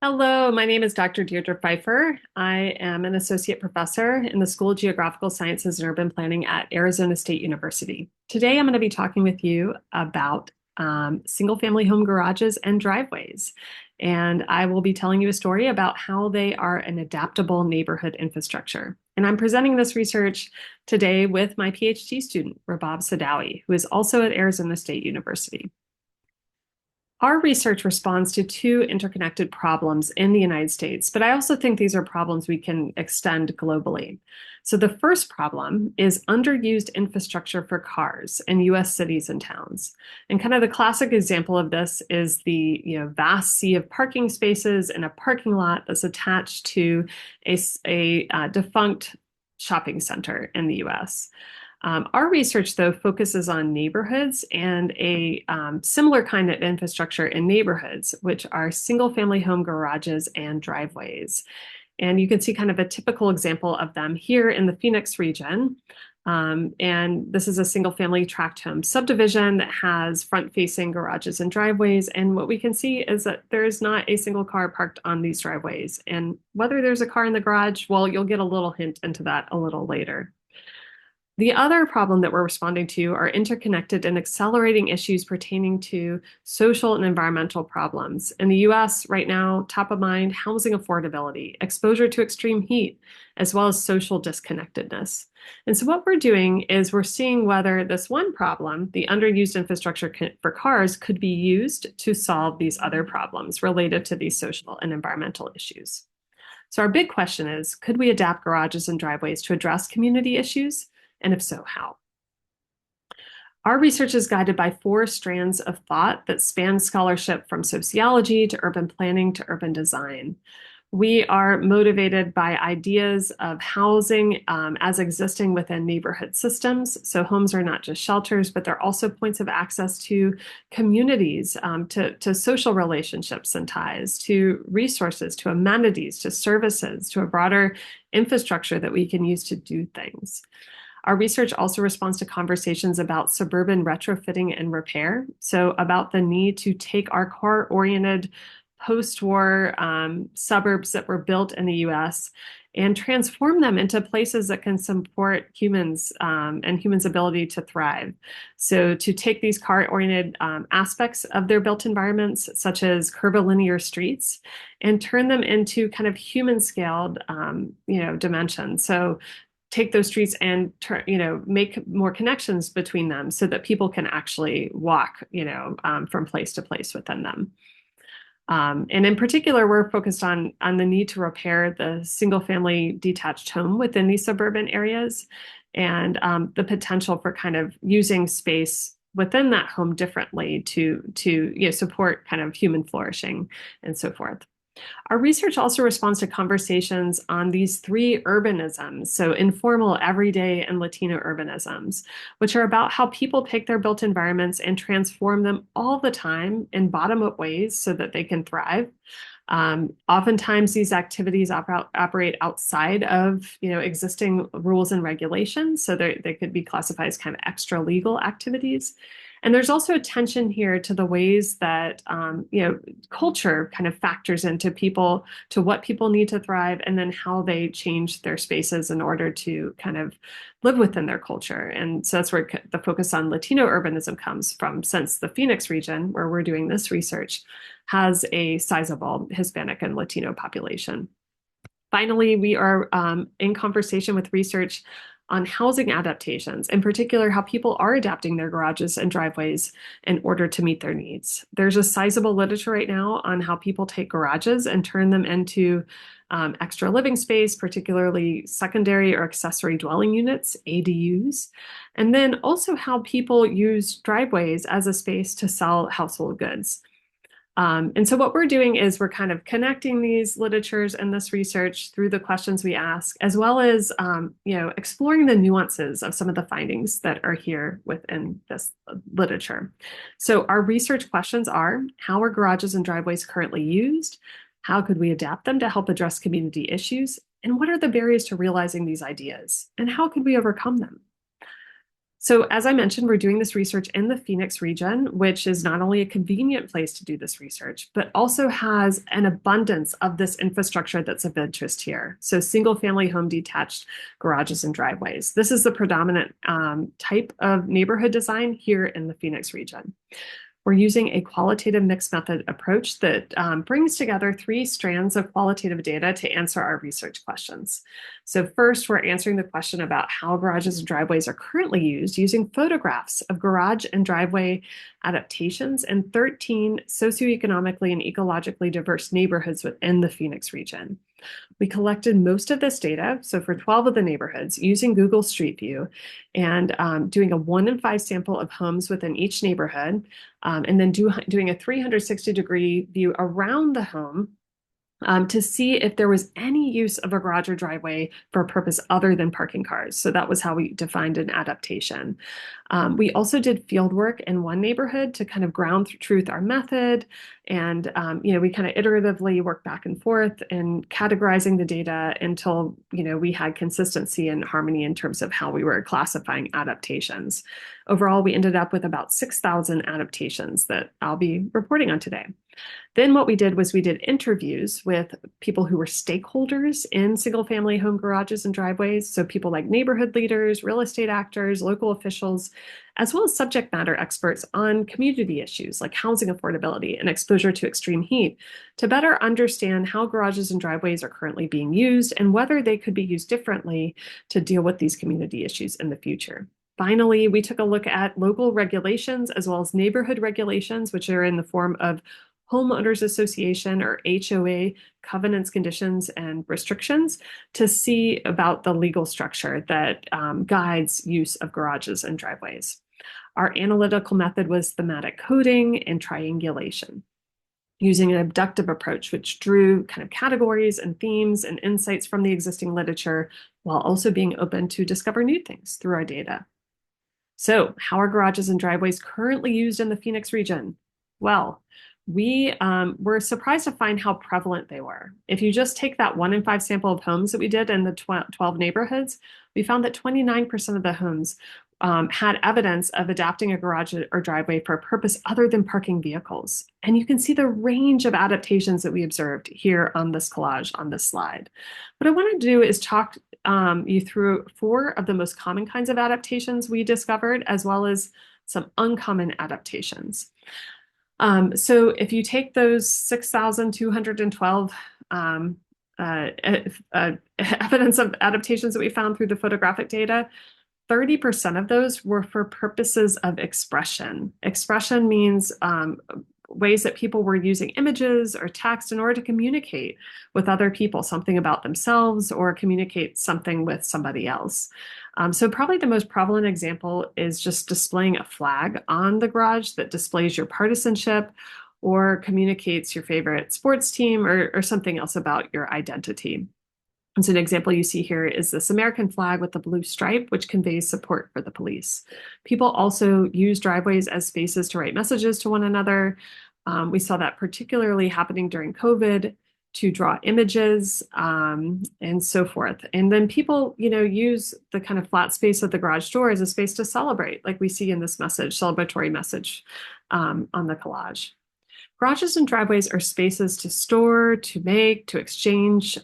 Hello, my name is Dr. Deirdre Pfeiffer. I am an associate professor in the School of Geographical Sciences and Urban Planning at Arizona State University. Today, I'm going to be talking with you about single-family home garages and driveways. And I will be telling you a story about how they are an adaptable neighborhood infrastructure. And I'm presenting this research today with my PhD student, Rabab Saadaoui, who is also at Arizona State University. Our research responds to two interconnected problems in the United States, but I also think these are problems we can extend globally. So the first problem is underused infrastructure for cars in US cities and towns. And kind of the classic example of this is the vast sea of parking spaces in a parking lot that's attached to a defunct shopping center in the US. Our research, though, focuses on neighborhoods and a similar kind of infrastructure in neighborhoods, which are single-family home garages and driveways. And you can see kind of a typical example of them here in the Phoenix region. And this is a single-family tract home subdivision that has front-facing garages and driveways. And what we can see is that there is not a single car parked on these driveways. And whether there's a car in the garage, well, you'll get a little hint into that a little later. The other problem that we're responding to are interconnected and accelerating issues pertaining to social and environmental problems. In the US right now, top of mind, housing affordability, exposure to extreme heat, as well as social disconnectedness. And so what we're doing is we're seeing whether this one problem, the underused infrastructure for cars, could be used to solve these other problems related to these social and environmental issues. So our big question is, could we adapt garages and driveways to address community issues? And if so, how? Our research is guided by four strands of thought that span scholarship from sociology to urban planning to urban design. We are motivated by ideas of housing as existing within neighborhood systems. So homes are not just shelters, but they're also points of access to communities, to social relationships and ties, to resources, to amenities, to services, to a broader infrastructure that we can use to do things. Our research also responds to conversations about suburban retrofitting and repair. So about the need to take our car-oriented post-war suburbs that were built in the US and transform them into places that can support humans and humans' ability to thrive. So to take these car-oriented aspects of their built environments, such as curvilinear streets, and turn them into kind of human-scaled dimensions. So take those streets and make more connections between them so that people can actually walk, from place to place within them. And in particular, we're focused on the need to repair the single-family detached home within these suburban areas and the potential for kind of using space within that home differently to support kind of human flourishing and so forth. Our research also responds to conversations on these three urbanisms, so informal, everyday, and Latino urbanisms, which are about how people take their built environments and transform them all the time in bottom-up ways so that they can thrive. Oftentimes, these activities operate outside of existing rules and regulations, so they could be classified as kind of extra legal activities. And there's also a tension here to the ways that culture kind of factors into people, to what people need to thrive, and then how they change their spaces in order to kind of live within their culture. And so that's where the focus on Latino urbanism comes from, since the Phoenix region, where we're doing this research, has a sizable Hispanic and Latino population. Finally, we are in conversation with research on housing adaptations, in particular, how people are adapting their garages and driveways in order to meet their needs. There's a sizable literature right now on how people take garages and turn them into extra living space, particularly secondary or accessory dwelling units, ADUs, and then also how people use driveways as a space to sell household goods. And so what we're doing is we're kind of connecting these literatures and this research through the questions we ask, as well as exploring the nuances of some of the findings that are here within this literature. So our research questions are: how are garages and driveways currently used? How could we adapt them to help address community issues? And what are the barriers to realizing these ideas? And how could we overcome them? So, as I mentioned, we're doing this research in the Phoenix region, which is not only a convenient place to do this research, but also has an abundance of this infrastructure that's of interest here. So, single family home detached garages and driveways. This is the predominant type of neighborhood design here in the Phoenix region. We're using a qualitative mixed method approach that brings together three strands of qualitative data to answer our research questions. So first, we're answering the question about how garages and driveways are currently used using photographs of garage and driveway adaptations in 13 socioeconomically and ecologically diverse neighborhoods within the Phoenix region. We collected most of this data, so for 12 of the neighborhoods, using Google Street View and doing a 1 in 5 sample of homes within each neighborhood, and then doing a 360-degree view around the home to see if there was any use of a garage or driveway for a purpose other than parking cars. So that was how we defined an adaptation. We also did field work in one neighborhood to kind of ground truth our method. And, we kind of iteratively worked back and forth and categorizing the data until, we had consistency and harmony in terms of how we were classifying adaptations. Overall, we ended up with about 6,000 adaptations that I'll be reporting on today. Then what we did was we did interviews with people who were stakeholders in single-family home garages and driveways. So people like neighborhood leaders, real estate actors, local officials, as well as subject matter experts on community issues like housing affordability and exposure to extreme heat to better understand how garages and driveways are currently being used and whether they could be used differently to deal with these community issues in the future. Finally, we took a look at local regulations as well as neighborhood regulations, which are in the form of homeowners association or HOA covenants, conditions, and restrictions to see about the legal structure that guides use of garages and driveways. Our analytical method was thematic coding and triangulation, using an abductive approach, which drew kind of categories and themes and insights from the existing literature, while also being open to discover new things through our data. So, how are garages and driveways currently used in the Phoenix region? Well, we were surprised to find how prevalent they were. If you just take that 1 in 5 sample of homes that we did in the 12 neighborhoods, we found that 29% of the homes had evidence of adapting a garage or driveway for a purpose other than parking vehicles. And you can see the range of adaptations that we observed here on this collage on this slide. What I want to do is talk you through 4 of the most common kinds of adaptations we discovered, as well as some uncommon adaptations. So if you take those 6,212 evidence of adaptations that we found through the photographic data, 30% of those were for purposes of expression. Expression means ways that people were using images or text in order to communicate with other people, something about themselves or communicate something with somebody else. So probably the most prevalent example is just displaying a flag on the garage that displays your partisanship or communicates your favorite sports team or something else about your identity. And so an example you see here is this American flag with the blue stripe, which conveys support for the police. People also use driveways as spaces to write messages to one another. We saw that particularly happening during COVID, to draw images and so forth. And then people, use the kind of flat space of the garage door as a space to celebrate, like we see in this message, celebratory message on the collage. Garages and driveways are spaces to store, to make, to exchange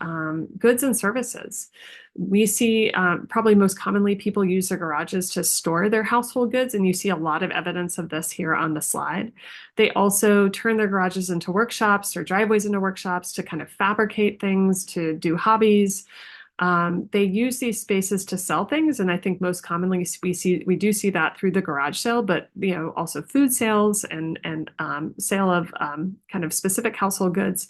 goods and services. We see probably most commonly people use their garages to store their household goods, and you see a lot of evidence of this here on the slide. They also turn their garages into workshops or driveways into workshops to kind of fabricate things, to do hobbies. They use these spaces to sell things, and I think most commonly we do see that through the garage sale, but also food sales and sale of kind of specific household goods.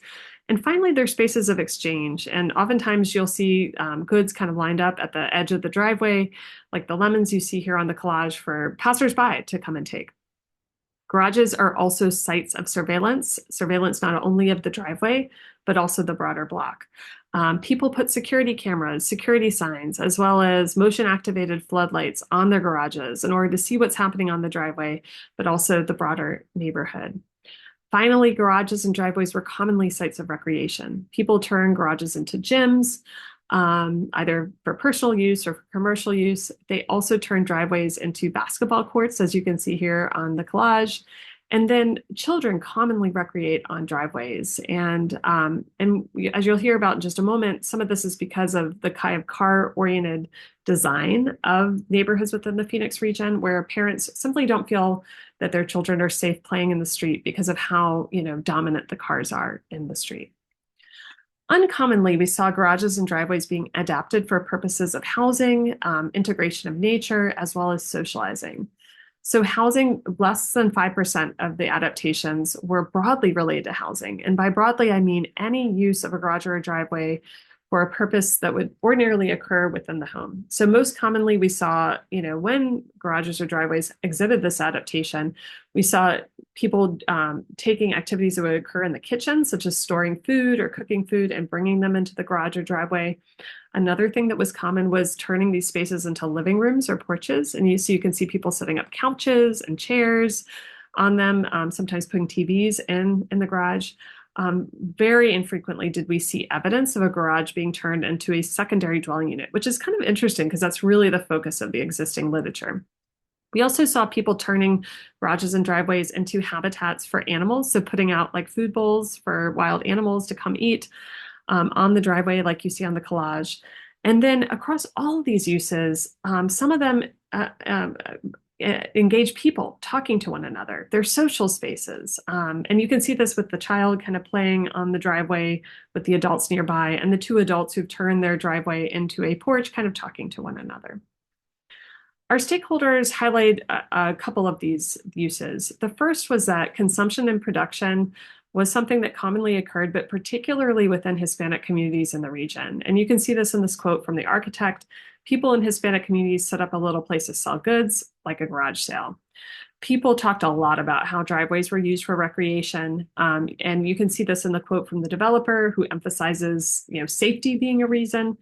And finally, they're spaces of exchange, and oftentimes you'll see goods kind of lined up at the edge of the driveway, like the lemons you see here on the collage for passersby to come and take. Garages are also sites of surveillance not only of the driveway, but also the broader block. People put security cameras, security signs, as well as motion-activated floodlights on their garages in order to see what's happening on the driveway, but also the broader neighborhood. Finally, garages and driveways were commonly sites of recreation. People turn garages into gyms, either for personal use or for commercial use. They also turn driveways into basketball courts, as you can see here on the collage. And then children commonly recreate on driveways. And as you'll hear about in just a moment, some of this is because of the kind of car-oriented design of neighborhoods within the Phoenix region, where parents simply don't feel that their children are safe playing in the street because of how, dominant the cars are in the street. Uncommonly, we saw garages and driveways being adapted for purposes of housing, integration of nature, as well as socializing. So housing, less than 5% of the adaptations were broadly related to housing. And by broadly, I mean any use of a garage or a driveway for a purpose that would ordinarily occur within the home. So most commonly we saw, when garages or driveways exhibit this adaptation, we saw people taking activities that would occur in the kitchen, such as storing food or cooking food and bringing them into the garage or driveway. Another thing that was common was turning these spaces into living rooms or porches. And so you can see people setting up couches and chairs on them, sometimes putting TVs in the garage. Very infrequently did we see evidence of a garage being turned into a secondary dwelling unit, which is kind of interesting because that's really the focus of the existing literature. We also saw people turning garages and driveways into habitats for animals, so putting out like food bowls for wild animals to come eat on the driveway, like you see on the collage. And then across all of these uses, some of them engage people talking to one another. They're social spaces. And you can see this with the child kind of playing on the driveway with the adults nearby, and the two adults who've turned their driveway into a porch kind of talking to one another. Our stakeholders highlight a couple of these uses. The first was that consumption and production was something that commonly occurred, but particularly within Hispanic communities in the region. And you can see this in this quote from the architect: "People in Hispanic communities set up a little place to sell goods, like a garage sale." People talked a lot about how driveways were used for recreation. And you can see this in the quote from the developer, who emphasizes, safety being a reason.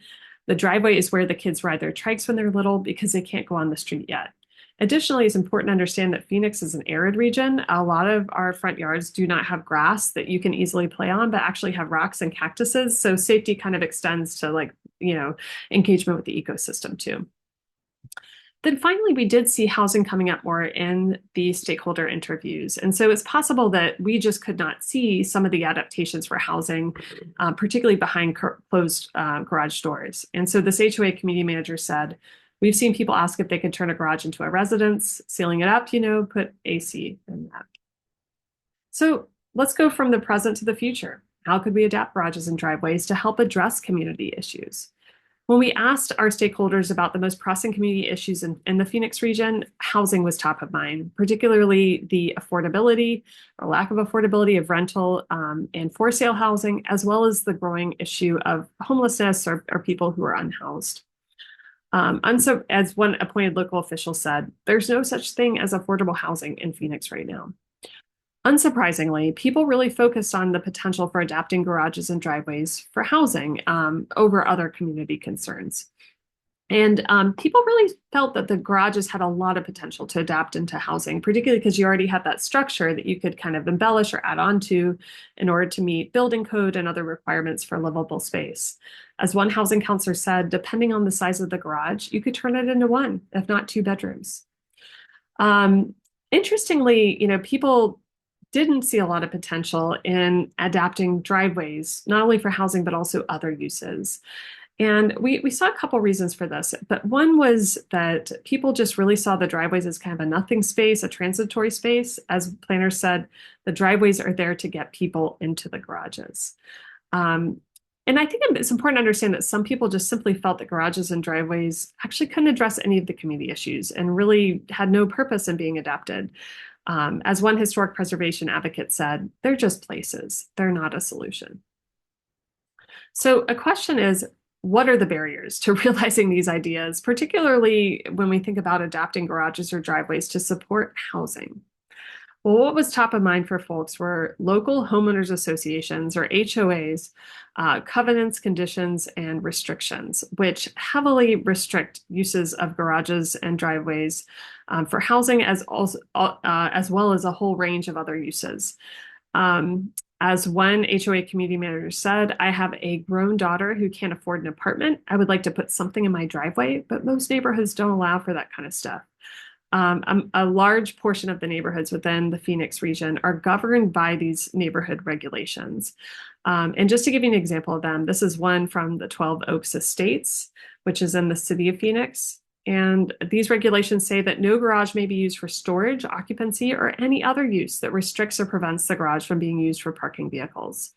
The driveway is where the kids ride their trikes when they're little because they can't go on the street yet. Additionally, it's important to understand that Phoenix is an arid region. A lot of our front yards do not have grass that you can easily play on, but actually have rocks and cactuses. So safety kind of extends to engagement with the ecosystem too. Then finally, we did see housing coming up more in the stakeholder interviews. And so it's possible that we just could not see some of the adaptations for housing, particularly behind closed garage doors. And so this HOA community manager said, "We've seen people ask if they could turn a garage into a residence, sealing it up, put AC in that." So let's go from the present to the future. How could we adapt garages and driveways to help address community issues? When we asked our stakeholders about the most pressing community issues in the Phoenix region, housing was top of mind, particularly the affordability or lack of affordability of rental and for sale housing, as well as the growing issue of homelessness or people who are unhoused. And so, as one appointed local official said, "There's no such thing as affordable housing in Phoenix right now." Unsurprisingly, people really focused on the potential for adapting garages and driveways for housing over other community concerns. And people really felt that the garages had a lot of potential to adapt into housing, particularly because you already had that structure that you could kind of embellish or add on to in order to meet building code and other requirements for livable space. As one housing counselor said, depending on the size of the garage, you could turn it into one, if not two bedrooms. Interestingly, people didn't see a lot of potential in adapting driveways, not only for housing, but also other uses. And we saw a couple reasons for this, but one was that people just really saw the driveways as kind of a nothing space, a transitory space. As planners said, the driveways are there to get people into the garages. And I think it's important to understand that some people just simply felt that garages and driveways actually couldn't address any of the community issues and really had no purpose in being adapted. As one historic preservation advocate said, "They're just places. They're not a solution." So a question is, what are the barriers to realizing these ideas, particularly when we think about adapting garages or driveways to support housing? Well, what was top of mind for folks were local homeowners associations, or HOAs, covenants, conditions, and restrictions, which heavily restrict uses of garages and driveways for housing, as well as a whole range of other uses. As one HOA community manager said, I have a grown daughter who can't afford an apartment. I would like to put something in my driveway, but most neighborhoods don't allow for that kind of stuff. A large portion of the neighborhoods within the Phoenix region are governed by these neighborhood regulations. And just to give you an example of them, this is one from the 12 Oaks Estates, which is in the city of Phoenix. And these regulations say that no garage may be used for storage, occupancy, or any other use that restricts or prevents the garage from being used for parking vehicles.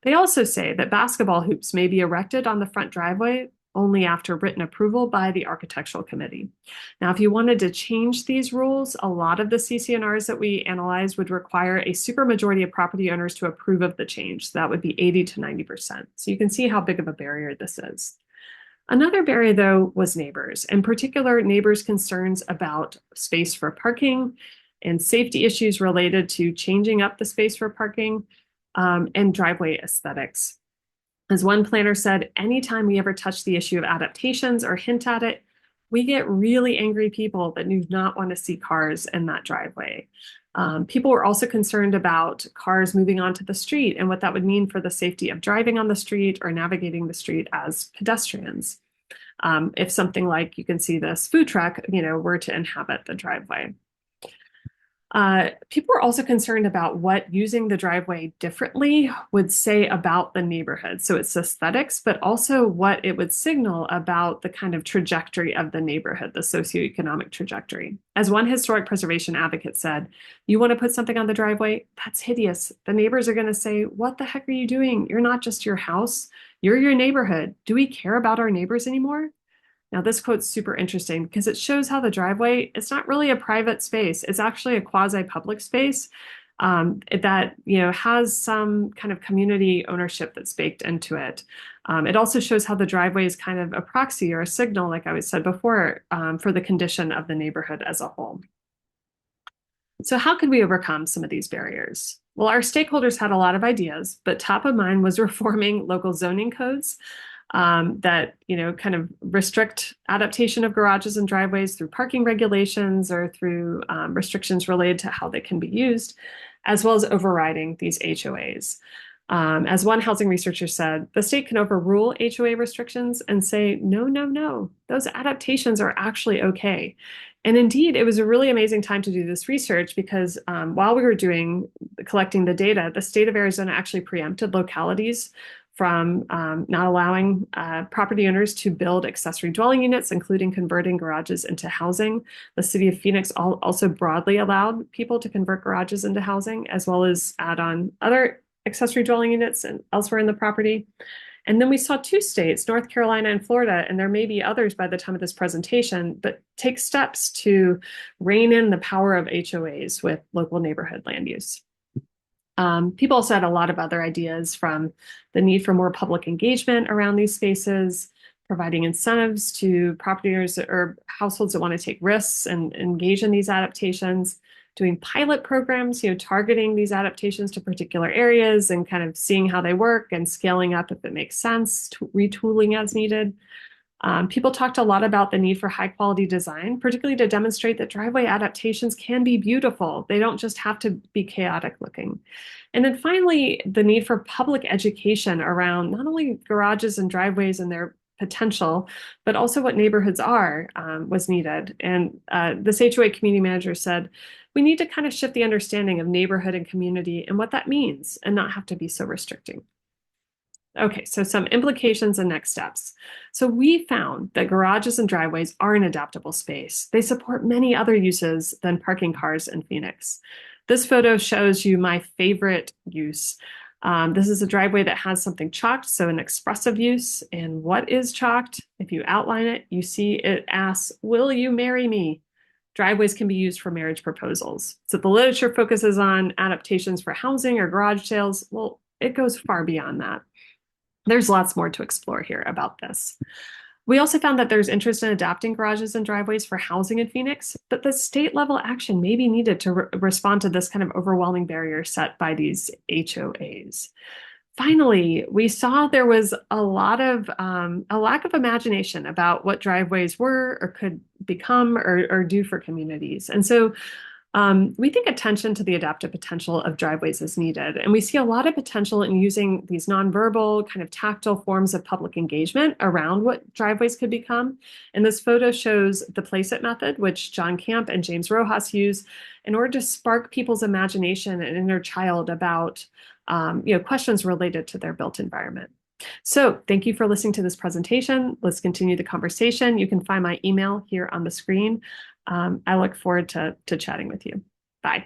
They also say that basketball hoops may be erected on the front driveway only after written approval by the architectural committee. Now, if you wanted to change these rules, a lot of the CC&Rs that we analyzed would require a supermajority of property owners to approve of the change. So that would be 80 to 90%. So you can see how big of a barrier this is. Another barrier, though, was neighbors, in particular, neighbors' concerns about space for parking and safety issues related to changing up the space for parking and driveway aesthetics. As one planner said, anytime we ever touch the issue of adaptations or hint at it, we get really angry people that do not want to see cars in that driveway. People were also concerned about cars moving onto the street and what that would mean for the safety of driving on the street or navigating the street as pedestrians. If something like, you can see this food truck, were to inhabit the driveway. People were also concerned about what using the driveway differently would say about the neighborhood. So it's aesthetics, but also what it would signal about the kind of trajectory of the neighborhood, the socioeconomic trajectory. As one historic preservation advocate said, you want to put something on the driveway? That's hideous. The neighbors are going to say, what the heck are you doing? You're not just your house, you're your neighborhood. Do we care about our neighbors anymore? Now, this quote's super interesting because it shows how the driveway, it's not really a private space. It's actually a quasi-public space that has some kind of community ownership that's baked into it. It also shows how the driveway is kind of a proxy or a signal, like I said before, for the condition of the neighborhood as a whole. So how could we overcome some of these barriers? Well, our stakeholders had a lot of ideas, but top of mind was reforming local zoning codes that kind of restrict adaptation of garages and driveways through parking regulations or through restrictions related to how they can be used, as well as overriding these HOAs. As one housing researcher said, the state can overrule HOA restrictions and say, no, no, no, those adaptations are actually okay. And indeed, it was a really amazing time to do this research because while we were collecting the data, the state of Arizona actually preempted localities from not allowing property owners to build accessory dwelling units, including converting garages into housing. The city of Phoenix also broadly allowed people to convert garages into housing, as well as add on other accessory dwelling units and elsewhere in the property. And then we saw two states, North Carolina and Florida, and there may be others by the time of this presentation, but take steps to rein in the power of HOAs with local neighborhood land use. People also had a lot of other ideas, from the need for more public engagement around these spaces, providing incentives to property owners or households that want to take risks and engage in these adaptations, doing pilot programs, targeting these adaptations to particular areas and kind of seeing how they work and scaling up if it makes sense, retooling as needed. People talked a lot about the need for high quality design, particularly to demonstrate that driveway adaptations can be beautiful. They don't just have to be chaotic looking. And then finally, the need for public education around not only garages and driveways and their potential, but also what neighborhoods are was needed. And this HOA community manager said, we need to kind of shift the understanding of neighborhood and community and what that means and not have to be so restricting. Okay, so some implications and next steps. So we found that garages and driveways are an adaptable space. They support many other uses than parking cars in Phoenix. This photo shows you my favorite use. This is a driveway that has something chalked, so an expressive use. And what is chalked? If you outline it, you see it asks, will you marry me? Driveways can be used for marriage proposals. So the literature focuses on adaptations for housing or garage sales. Well, it goes far beyond that. There's lots more to explore here about this. We also found that there's interest in adapting garages and driveways for housing in Phoenix, but the state level action may be needed to respond to this kind of overwhelming barrier set by these HOAs. Finally, we saw there was a lack of imagination about what driveways were or could become or do for communities. And so We think attention to the adaptive potential of driveways is needed, and we see a lot of potential in using these nonverbal, kind of tactile forms of public engagement around what driveways could become. And this photo shows the Place It method, which John Camp and James Rojas use in order to spark people's imagination and inner child about questions related to their built environment. So thank you for listening to this presentation. Let's continue the conversation. You can find my email here on the screen. I look forward to chatting with you. Bye.